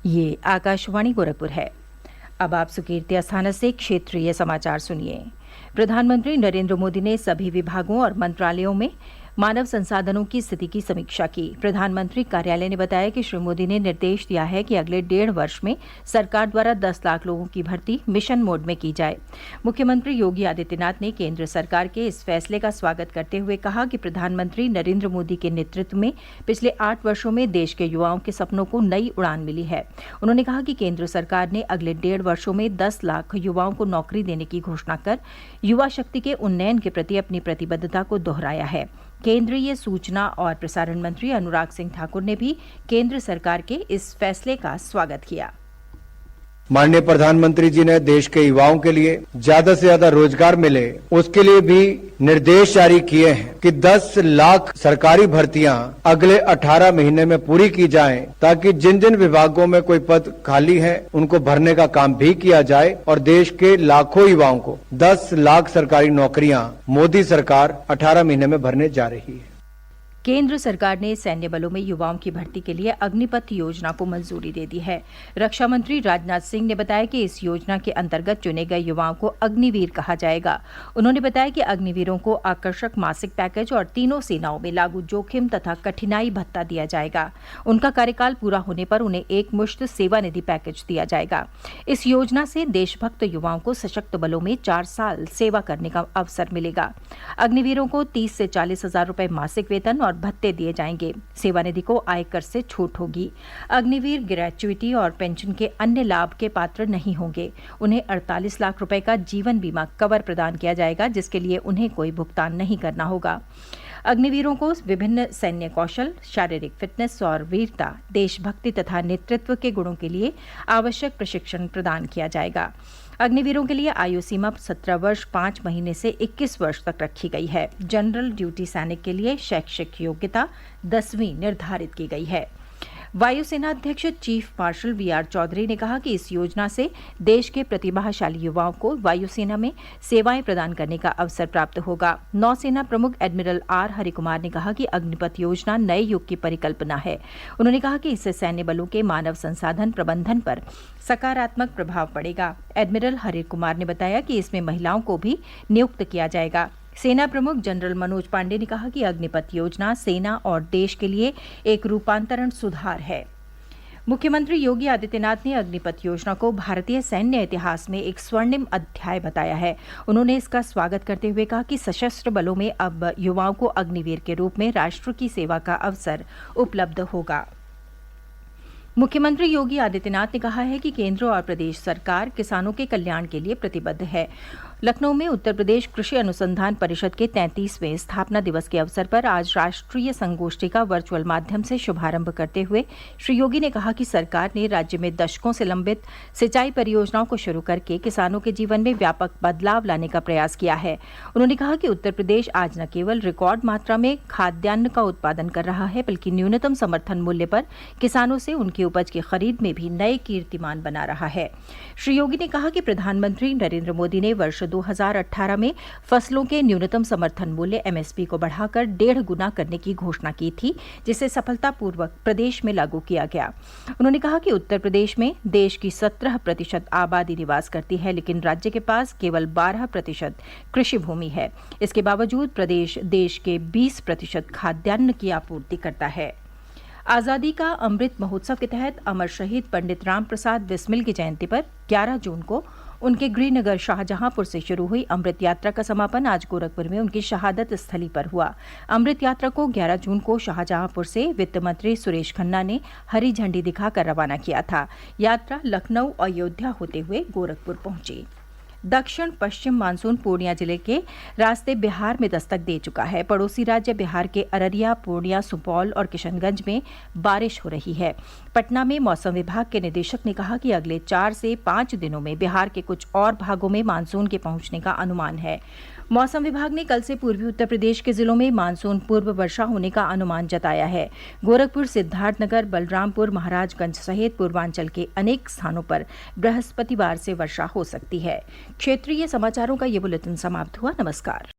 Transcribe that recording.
ये आकाशवाणी गोरखपुर है। अब आप सुकीर्ति अस्थाना से क्षेत्रीय समाचार सुनिए। प्रधानमंत्री नरेंद्र मोदी ने सभी विभागों और मंत्रालयों में मानव संसाधनों की स्थिति की समीक्षा की। प्रधानमंत्री कार्यालय ने बताया कि श्री मोदी ने निर्देश दिया है कि अगले 1.5 वर्ष में सरकार द्वारा 10 लाख लोगों की भर्ती मिशन मोड में की जाए। मुख्यमंत्री योगी आदित्यनाथ ने केंद्र सरकार के इस फैसले का स्वागत करते हुए कहा कि प्रधानमंत्री नरेंद्र मोदी के नेतृत्व में पिछले 8 वर्षों में देश के युवाओं के सपनों को नई उड़ान मिली है। उन्होंने कहा कि केंद्र सरकार ने अगले 1.5 वर्षों में 10 लाख युवाओं को नौकरी देने की घोषणा कर युवा शक्ति के उन्नयन के प्रति अपनी प्रतिबद्धता को दोहराया है। केंद्रीय सूचना और प्रसारण मंत्री अनुराग सिंह ठाकुर ने भी केंद्र सरकार के इस फैसले का स्वागत किया। माननीय प्रधानमंत्री जी ने देश के युवाओं के लिए ज्यादा से ज्यादा रोजगार मिले, उसके लिए भी निर्देश जारी किए हैं कि 10 लाख सरकारी भर्तियां अगले 18 महीने में पूरी की जाएं, ताकि जिन जिन विभागों में कोई पद खाली है उनको भरने का काम भी किया जाए और देश के लाखों युवाओं को 10 लाख सरकारी नौकरियां मोदी सरकार 18 महीने में भरने जा रही है। केंद्र सरकार ने सैन्य बलों में युवाओं की भर्ती के लिए अग्निपथ योजना को मंजूरी दे दी है। रक्षा मंत्री राजनाथ सिंह ने बताया कि इस योजना के अंतर्गत चुने गए युवाओं को अग्निवीर कहा जाएगा। उन्होंने बताया कि अग्निवीरों को आकर्षक मासिक पैकेज और तीनों सेनाओं में लागू जोखिम तथा कठिनाई भत्ता दिया जाएगा। उनका कार्यकाल पूरा होने पर उन्हें एक मुश्त सेवानिधि पैकेज दिया जाएगा। इस योजना से देशभक्त युवाओं को सशक्त बलों में 4 साल सेवा करने का अवसर मिलेगा। अग्निवीरों को 30 से 40 हजार रुपये मासिक वेतन और भत्ते दिए जाएंगे। सेवानिधि को आयकर से छूट होगी। अग्निवीर ग्रेच्युटी और पेंशन के अन्य लाभ के पात्र नहीं होंगे। उन्हें 48 लाख रुपए का जीवन बीमा कवर प्रदान किया जाएगा, जिसके लिए उन्हें कोई भुगतान नहीं करना होगा। अग्निवीरों को विभिन्न सैन्य कौशल, शारीरिक फिटनेस और वीरता, देशभक्ति तथा नेतृत्व के गुणों के लिए आवश्यक प्रशिक्षण प्रदान किया जाएगा। अग्निवीरों के लिए आयु सीमा 17 वर्ष 5 महीने से 21 वर्ष तक रखी गई है। जनरल ड्यूटी सैनिक के लिए शैक्षिक योग्यता 10वीं निर्धारित की गई है। वायुसेना अध्यक्ष चीफ मार्शल वीआर चौधरी ने कहा कि इस योजना से देश के प्रतिभाशाली युवाओं को वायुसेना में सेवाएं प्रदान करने का अवसर प्राप्त होगा। नौसेना प्रमुख एडमिरल आर हरिकुमार ने कहा कि अग्निपथ योजना नए युग की परिकल्पना है। उन्होंने कहा कि इससे सैन्य बलों के मानव संसाधन प्रबंधन पर सकारात्मक प्रभाव पड़ेगा। एडमिरल हरिकुमार ने बताया कि इसमें महिलाओं को भी नियुक्त किया जाएगा। सेना प्रमुख जनरल मनोज पांडे ने कहा कि अग्निपथ योजना सेना और देश के लिए एक रूपांतरण सुधार है। मुख्यमंत्री योगी आदित्यनाथ ने अग्निपथ योजना को भारतीय सैन्य इतिहास में एक स्वर्णिम अध्याय बताया है। उन्होंने इसका स्वागत करते हुए कहा कि सशस्त्र बलों में अब युवाओं को अग्निवीर के रूप में राष्ट्र की सेवा का अवसर उपलब्ध होगा। मुख्यमंत्री योगी आदित्यनाथ ने कहा है कि केंद्र और प्रदेश सरकार किसानों के कल्याण के लिए प्रतिबद्ध है। लखनऊ में उत्तर प्रदेश कृषि अनुसंधान परिषद के 33वें स्थापना दिवस के अवसर पर आज राष्ट्रीय संगोष्ठी का वर्चुअल माध्यम से शुभारंभ करते हुए श्री योगी ने कहा कि सरकार ने राज्य में दशकों से लंबित सिंचाई परियोजनाओं को शुरू करके किसानों के जीवन में व्यापक बदलाव लाने का प्रयास किया है। उन्होंने कहा कि उत्तर प्रदेश आज न केवल रिकॉर्ड मात्रा में खाद्यान्न का उत्पादन कर रहा है, बल्कि न्यूनतम समर्थन मूल्य पर किसानों से उनकी उपज की खरीद में भी नए कीर्तिमान बना रहा है। श्री योगी ने कहा कि प्रधानमंत्री नरेंद्र मोदी ने वर्ष 2018 में फसलों के न्यूनतम समर्थन मूल्य एमएसपी को बढ़ाकर 1.5 गुना करने की घोषणा की थी, जिसे सफलतापूर्वक प्रदेश में लागू किया गया। उन्होंने कहा कि उत्तर प्रदेश में देश की 17% आबादी निवास करती है, लेकिन राज्य के पास केवल 12% कृषि भूमि है। इसके बावजूद प्रदेश देश के 20% खाद्यान्न की आपूर्ति करता है। आज़ादी का अमृत महोत्सव के तहत अमर शहीद पंडित राम प्रसाद बिस्मिल की जयंती पर 11 जून को उनके गृहनगर शाहजहांपुर से शुरू हुई अमृत यात्रा का समापन आज गोरखपुर में उनकी शहादत स्थली पर हुआ। अमृत यात्रा को 11 जून को शाहजहांपुर से वित्त मंत्री सुरेश खन्ना ने हरी झंडी दिखाकर रवाना किया था। यात्रा लखनऊ अयोध्या होते हुए गोरखपुर पहुंची। दक्षिण पश्चिम मानसून पूर्णिया जिले के रास्ते बिहार में दस्तक दे चुका है। पड़ोसी राज्य बिहार के अररिया, पूर्णिया, सुपौल और किशनगंज में बारिश हो रही है। पटना में मौसम विभाग के निदेशक ने कहा कि अगले 4 से 5 दिनों में बिहार के कुछ और भागों में मानसून के पहुंचने का अनुमान है। मौसम विभाग ने कल से पूर्वी उत्तर प्रदेश के जिलों में मानसून पूर्व वर्षा होने का अनुमान जताया है। गोरखपुर, सिद्धार्थनगर, बलरामपुर, महाराजगंज सहित पूर्वांचल के अनेक स्थानों पर बृहस्पतिवार से वर्षा हो सकती है। क्षेत्रीय समाचारों का ये बुलेटिन समाप्त हुआ। नमस्कार।